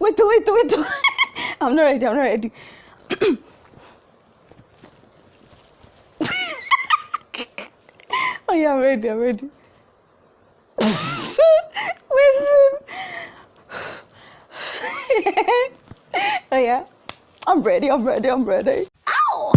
Wait. I'm not ready. Oh yeah, I'm ready. Wait. Oh yeah, I'm ready. Ow!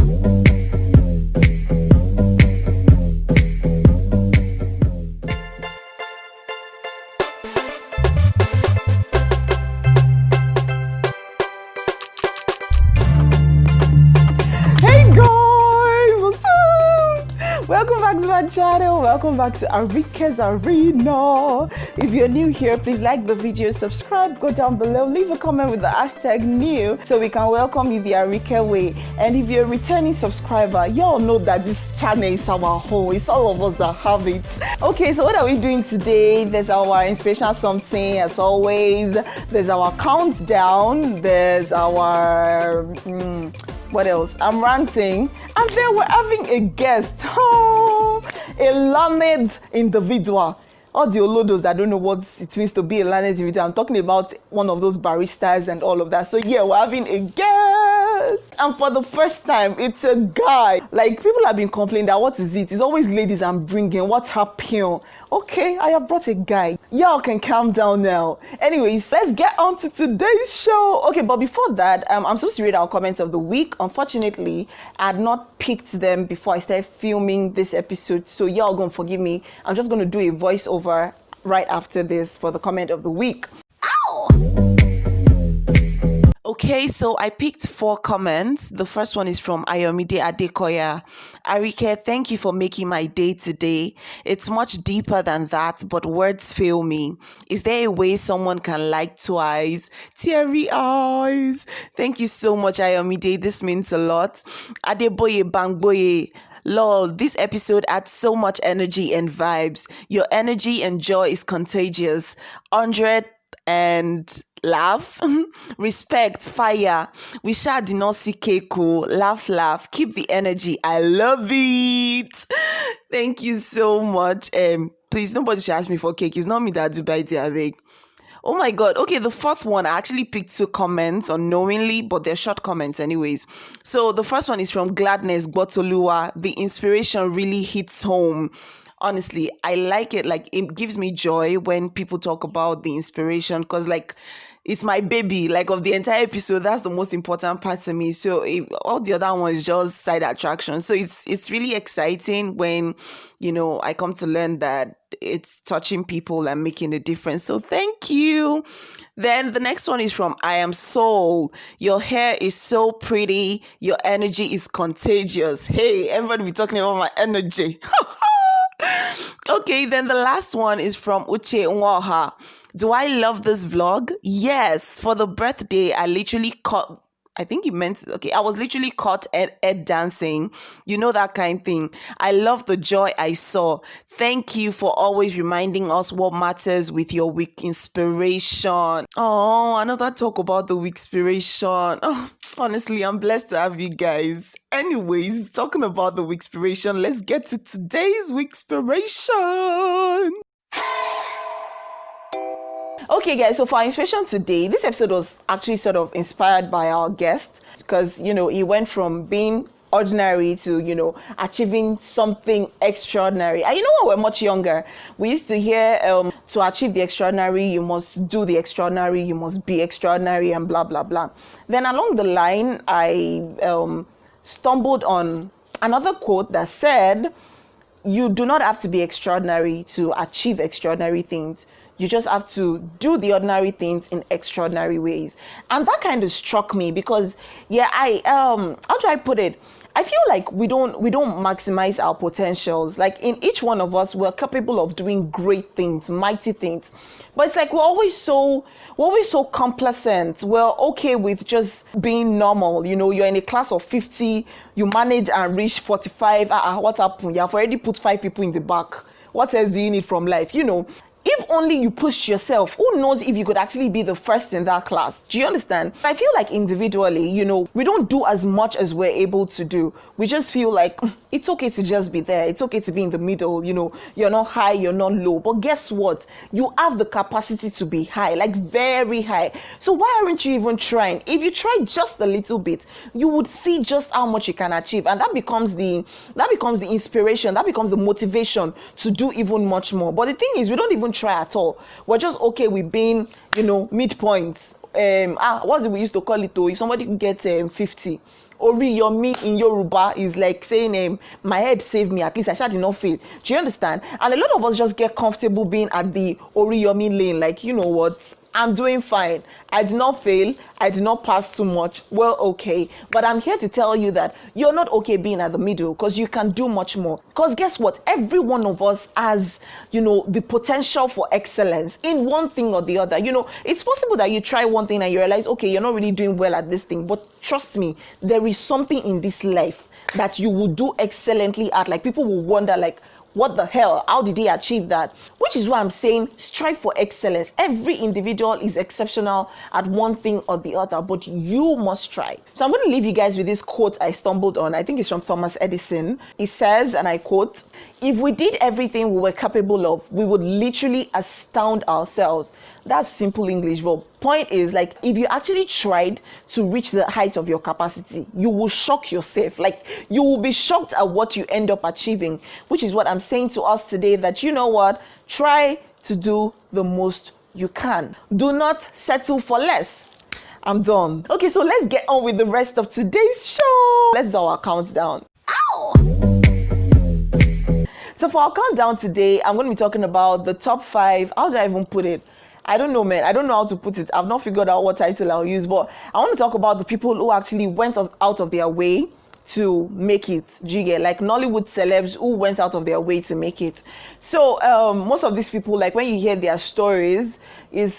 Hey guys, what's up? Welcome back to my channel. Welcome back to ARIKE'S Arena. If you're new here, please like the video, subscribe, go down below, leave a comment with the hashtag new so we can welcome you the ARIKE way. And if you're a returning subscriber, y'all know that this channel is our home. It's all of us that have it. Okay, so what are we doing today? There's our inspirational something as always. There's our countdown. There's our what else? I'm ranting. And then we're having a guest. Oh, a learned individual. All the olodos that don't know what it means to be a learned individual. I'm talking about one of those baristas and all of that. So yeah, we're having a guest. And for the first time, it's a guy. Like, people have been complaining that what is it? It's always ladies I'm bringing. What happened? Okay, I have brought a guy. Y'all can calm down now. Anyways, let's get on to today's show. Okay, but before that, I'm supposed to read our comments of the week. Unfortunately, I had not picked them before I started filming this episode. So y'all gonna forgive me. I'm just gonna do a voiceover right after this for the comment of the week. Ow! Okay, so I picked 4 comments. The first one is from Ayomide Adekoya. Arike, thank you for making my day today. It's much deeper than that, but words fail me. Is there a way someone can like twice? Teary eyes. Thank you so much, Ayomide. This means a lot. Adeboye Bangboye. Lol, this episode adds so much energy and vibes. Your energy and joy is contagious. 100 and laugh. Respect, fire. We sha did not see Keiko. Laugh. Keep the energy. I love it. Thank you so much. Please, nobody should ask me for cake. It's not me that do buy it. Oh my god. Okay, the 4th one, I actually picked 2 comments unknowingly, but they're short comments anyways. So the first one is from Gladness Gbotoluwa. The inspiration really hits home. Honestly, I like it. Like, it gives me joy when people talk about the inspiration, because like, it's my baby. Like, of the entire episode, that's the most important part to me. So all the other ones is just side attraction. So it's really exciting when, you know, I come to learn that it's touching people and making a difference. So thank you. Then the next one is from I Am Soul. Your hair is so pretty. Your energy is contagious. Hey, everybody be talking about my energy. Okay, then the last one is from Uche Nwaha. Do I love this vlog? Yes. For the birthday, I literally caught, I think he meant, okay, I was literally caught at dancing. You know, that kind of thing. I love the joy I saw. Thank you for always reminding us what matters with your week inspiration. Oh, another talk about the week inspiration. Oh, honestly, I'm blessed to have you guys. Anyways, talking about the week inspiration, let's get to today's week inspiration. Okay guys, so for our inspiration today, this episode was actually sort of inspired by our guest, because, you know, he went from being ordinary to, you know, achieving something extraordinary. And you know, when we're much younger, we used to hear to achieve the extraordinary, you must do the extraordinary, you must be extraordinary, and blah blah blah. Then along the line, I stumbled on another quote that said, you do not have to be extraordinary to achieve extraordinary things. You just have to do the ordinary things in extraordinary ways. And that kind of struck me because, yeah, how do I put it? I feel like we don't maximize our potentials. Like, in each one of us, we're capable of doing great things, mighty things. But it's like we're always so complacent. We're okay with just being normal. You know, you're in a class of 50, you manage and reach 45. What happened? You have already put 5 people in the back. What else do you need from life? You know. If only you pushed yourself, who knows if you could actually be the first in that class? Do you understand? I feel like individually, we don't do as much as we're able to do. We just feel like it's okay to just be there. It's okay to be in the middle. You're not high, you're not low. But guess what? You have the capacity to be high, like very high. So why aren't you even trying? If you try just a little bit, you would see just how much you can achieve. And that becomes the inspiration, that becomes the motivation to do even much more. But the thing is, we don't even try at all. We're just okay with being, midpoint. What's it we used to call it though? If somebody could get 50. Oriyomi in Yoruba is like saying, my head saved me, at least I did not fail. Do you understand? And a lot of us just get comfortable being at the Oriyomi lane, like, you know what? I'm doing fine. I did not fail. I did not pass too much. Well, okay. But I'm here to tell you that you're not okay being at the middle, because you can do much more. Because guess what? Every one of us has, the potential for excellence in one thing or the other. It's possible that you try one thing and you realize, okay, you're not really doing well at this thing. But trust me, there is something in this life that you will do excellently at. Like, people will wonder, like, what the hell? How did they achieve that? Which is why I'm saying strive for excellence. Every individual is exceptional at one thing or the other, but you must try. So I'm going to leave you guys with this quote I stumbled on. I think it's from Thomas Edison. He says, and I quote, "If we did everything we were capable of, we would literally astound ourselves." That's simple English, but point is, like, if you actually tried to reach the height of your capacity, you will shock yourself. Like, you will be shocked at what you end up achieving, which is what I'm saying to us today, that, you know what, try to do the most you can. Do not settle for less. I'm done. Okay, so let's get on with the rest of today's show. Let's do our countdown. Ow! So for our countdown today, I'm going to be talking about the top 5. How do I even put it? I don't know, man. I don't know how to put it. I've not figured out what title I'll use, but I want to talk about the people who actually went out of their way to make it. Do you get? Like Nollywood celebs who went out of their way to make it. So most of these people, like, when you hear their stories, is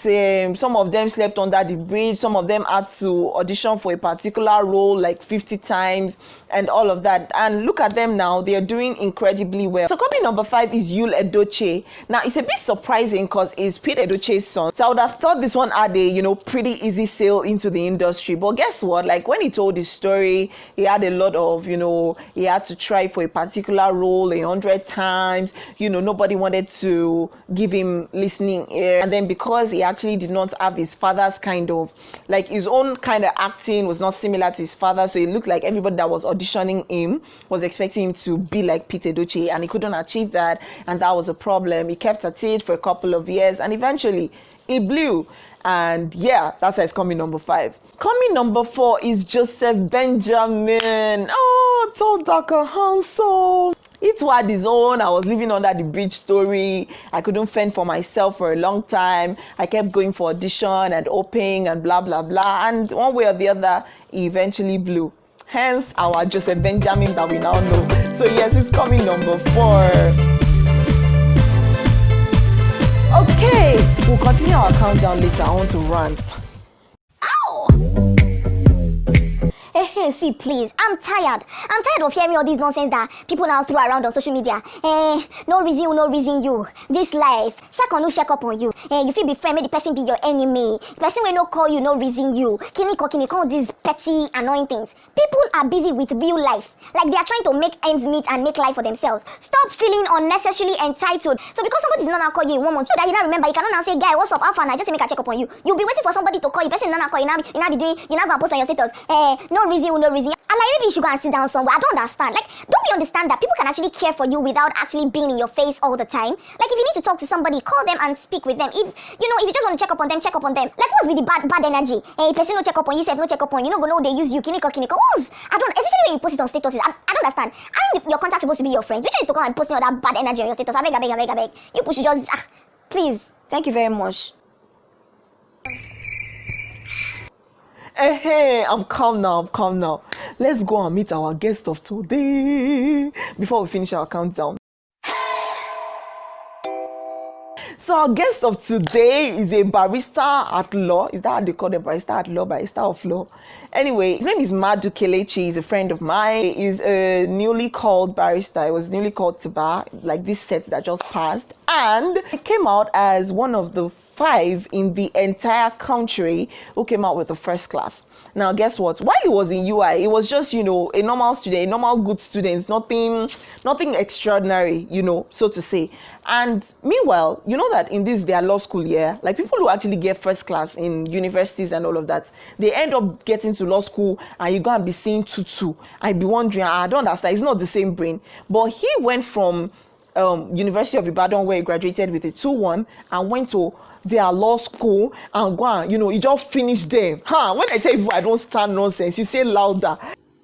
some of them slept under the bridge, some of them had to audition for a particular role like 50 times and all of that. And look at them now, they are doing incredibly well. So coming number 5 is Yul Edochie. Now it's a bit surprising because it's Pete Edochie's son, so I would have thought this one had a pretty easy sail into the industry. But guess what? Like, when he told his story, he had a lot of, he had to try for a particular role 100 times. Nobody wanted to give him listening ear. And then because he actually did not have his father's kind of, like, his own kind of acting was not similar to his father, so it looked like everybody that was auditioning him was expecting him to be like Pete Edochie, and he couldn't achieve that, and that was a problem. He kept at it for a couple of years, and eventually he blew. And yeah, that's why it's coming number 5. Coming number 4 is Joseph Benjamin. Oh, tall, darker, handsome. It had his own "I was living under the bridge" story. I couldn't fend for myself for a long time. I kept going for audition and opening and blah blah blah, and one way or the other he eventually blew. Hence our Joseph Benjamin that we now know. So yes, it's coming number 4. Okay, we'll continue our countdown later. I want to rant. Ow! Hey, see, please, I'm tired of hearing all these nonsense that people now throw around on social media. No reason you. This life, check up on you. You feel be friend, make the person be your enemy. The person will not call you, no reason you. Kini, all these petty, annoying things. People are busy with real life. Like, they are trying to make ends meet and make life for themselves. Stop feeling unnecessarily entitled. So because somebody is not now call you in 1 month, you that you not remember, you cannot now say, "Guy, what's up? How far? I just make a check up on you." You'll be waiting for somebody to call you. Person not call you now be doing, you now go and post on your status. No reason. And like, maybe you should go and sit down somewhere. I don't understand. Like, don't we understand that people can actually care for you without actually being in your face all the time? Like, if you need to talk to somebody, call them and speak with them. If you just want to check up on them, check up on them. Like, what's with the bad energy? Person no check up on you, self no check up on you. No go know they use you. Kiniko. I don't, especially when you post it on statuses. I don't understand. Aren't your contact supposed to be your friends? Which is to come and post all that bad energy on your status? I beg. You push just please. Thank you very much. Hey, I'm calm now. Let's go and meet our guest of today before we finish our countdown. So our guest of today is a barrister at law. Is that how they call them? Barrister at law, barrister of law. Anyway, his name is Yul Edochie. He's a friend of mine. He's a newly called barrister. He was newly called to bar, like this set that just passed. And he came out as one of the 5 in the entire country who came out with the first class. Now, guess what? While he was in UI, he was just, a normal student, a normal good student, nothing extraordinary, so to say. And meanwhile, you know that in their law school year, like people who actually get first class in universities and all of that, they end up getting to law school and you go and be seeing 2-2. I'd be wondering, I don't understand, it's not the same brain. But he went from University of Ibadan, where he graduated with a 2-1, and went to their law school and go and, he just finished there. When I tell you I don't stand nonsense, you say louder.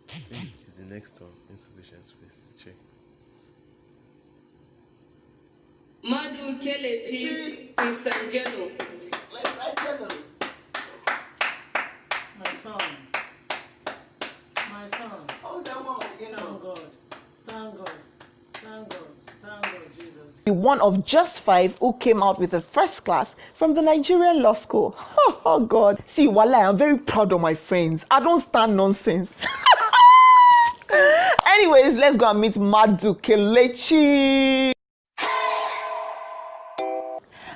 It's the next one, insufficient space. Check. Madu Kelechi Isangelo. My son. How's that one again? Thank God. Thank God. Thank God. Thank God, Jesus. One of just 5 who came out with a first class from the Nigerian law school. Oh God. See, Walai, I'm very proud of my friends. I don't stand nonsense. Anyways, let's go and meet Yul Edochie.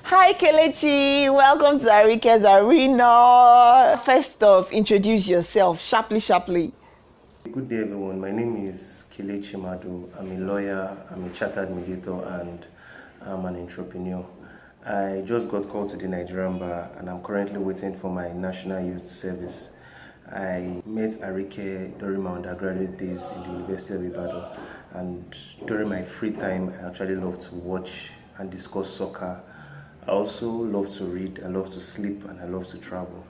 Hi Kelechi, welcome to ARIKE'S Arena. First off, introduce yourself sharply. Good day, everyone. My name is Kelechi Madu. I'm a lawyer, I'm a chartered mediator, and I'm an entrepreneur. I just got called to the Nigerian bar, and I'm currently waiting for my national youth service. I met ARIKE during my undergraduate days in the University of Ibadan, and during my free time, I actually love to watch and discuss soccer. I also love to read, I love to sleep, and I love to travel.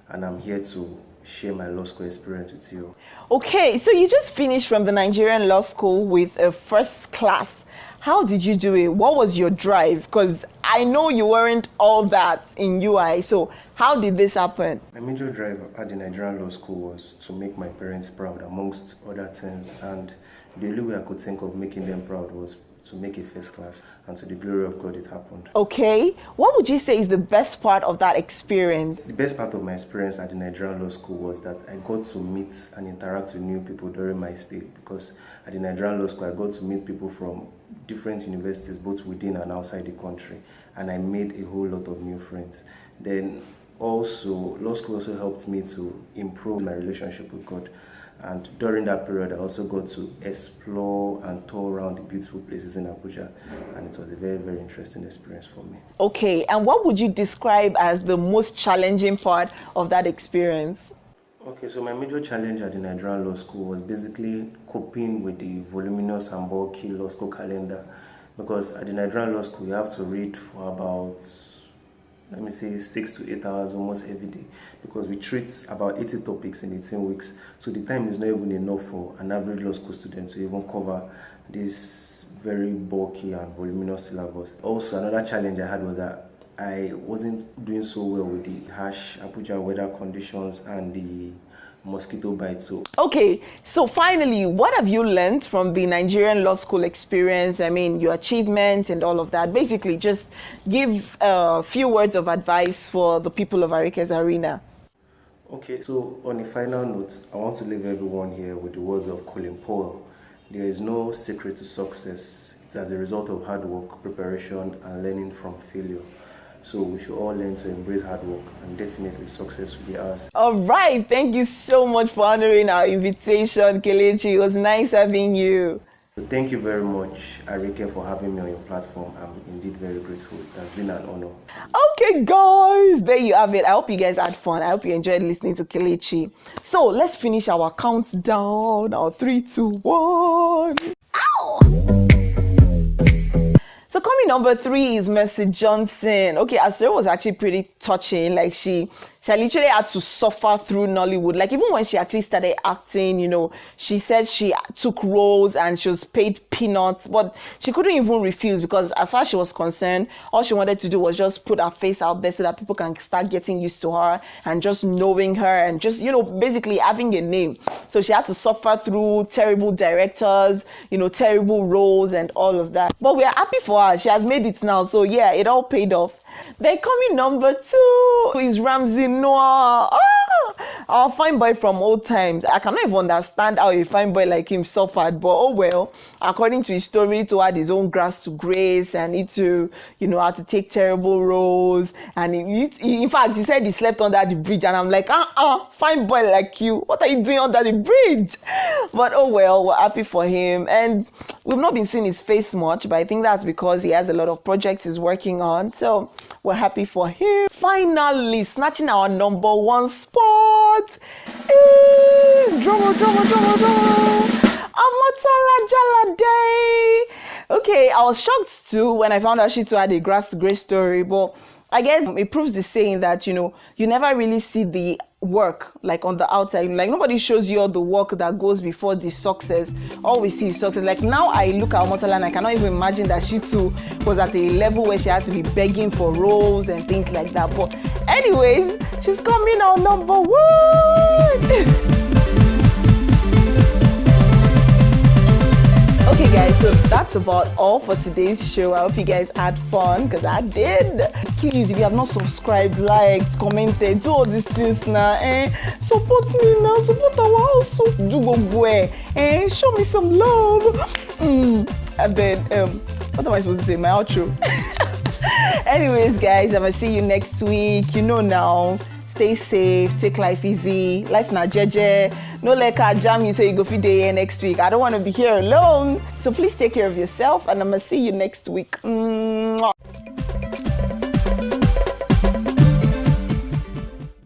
And I'm here to share my law school experience with you. Okay, so you just finished from the Nigerian law school with a first class. How did you do it? What was your drive? Because I know you weren't all that in UI. So how did this happen? My major drive at the Nigerian law school was to make my parents proud, amongst other things. And the only way I could think of making them proud was to make a first class, and to the glory of God, it happened. Okay, what would you say is the best part of that experience? The best part of my experience at the Nigerian law school was that I got to meet and interact with new people during my stay, because at the Nigerian law school I got to meet people from different universities, both within and outside the country, and I made a whole lot of new friends. Then also, law school also helped me to improve my relationship with God. And during that period, I also got to explore and tour around the beautiful places in Abuja. And it was a very, very interesting experience for me. Okay, and what would you describe as the most challenging part of that experience? Okay, so my major challenge at the Nigerian law school was basically coping with the voluminous and bulky law school calendar. Because at the Nigerian law school, you have to read for about, let me say, 6 to 8 hours almost every day, because we treat about 80 topics in 18 weeks. So the time is not even enough for an average law school student to even cover this very bulky and voluminous syllabus. Also, another challenge I had was that I wasn't doing so well with the harsh Abuja weather conditions and the mosquito bites. Okay, so finally, what have you learned from the Nigerian law school experience? I mean, your achievements and all of that. Basically, just give a few words of advice for the people of ARIKE'S Arena. Okay, so on a final note, I want to leave everyone here with the words of Colin Powell. There is no secret to success. It's as a result of hard work, preparation, and learning from failure. So we should all learn to embrace hard work, and definitely success will be ours. All right, thank you so much for honoring our invitation, Kelechi. It was nice having you. So thank you very much, ARIKE, for having me on your platform. I'm indeed very grateful. It has been an honor. Okay, guys, there you have it. I hope you guys had fun. I hope you enjoyed listening to Kelechi. So let's finish our countdown. Our 3, 2, 1. Ow! So coming number 3 is Mercy Johnson. Okay, Asura was actually pretty touching. Like she She literally had to suffer through Nollywood. Like, even when she actually started acting, you know, she said she took roles and she was paid peanuts, but she couldn't even refuse, because as far as she was concerned, all she wanted to do was just put her face out there so that people can start getting used to her and just knowing her and just, you know, basically having a name. So she had to suffer through terrible directors, you know, terrible roles and all of that. But we are happy for her. She has made it now. So yeah, it all paid off. Then coming number 2 is Ramsey Nouah. Our fine boy from old times. I cannot even understand how a fine boy like him suffered, but oh well. According to his story, he had his own grass to grace and he to, you know, had to take terrible roles. And he, in fact, he said he slept under the bridge, and I'm like, fine boy like you, what are you doing under the bridge? But oh well, we're happy for him. And we've not been seeing his face much, but I think that's because he has a lot of projects he's working on. So we're happy for him. Finally, snatching our number 1 spot is drama. Omotola jalade. Okay, I was shocked too when I found out she too had a grass to grace story, but I guess it proves the saying that, you know, you never really see the work like on the outside. Like, nobody shows you all the work that goes before the success. All we see is success. Like, now I look at Omotola and I cannot even imagine that she too was at a level where she had to be begging for roles and things like that. But anyways, she's coming out number 1. Okay guys, so that's about all for today's show. I hope you guys had fun, because I did. Please, if you have not subscribed, liked, commented, do all these things now, support me now, support our house, do go boy, show me some love. And then what am I supposed to say? My outro. Anyways guys, I'm gonna see you next week. You know now, stay safe, take life easy. Life na jeje. No let her jam you so you go feed day next week. I don't want to be here alone. So please take care of yourself, and I'm gonna see you next week.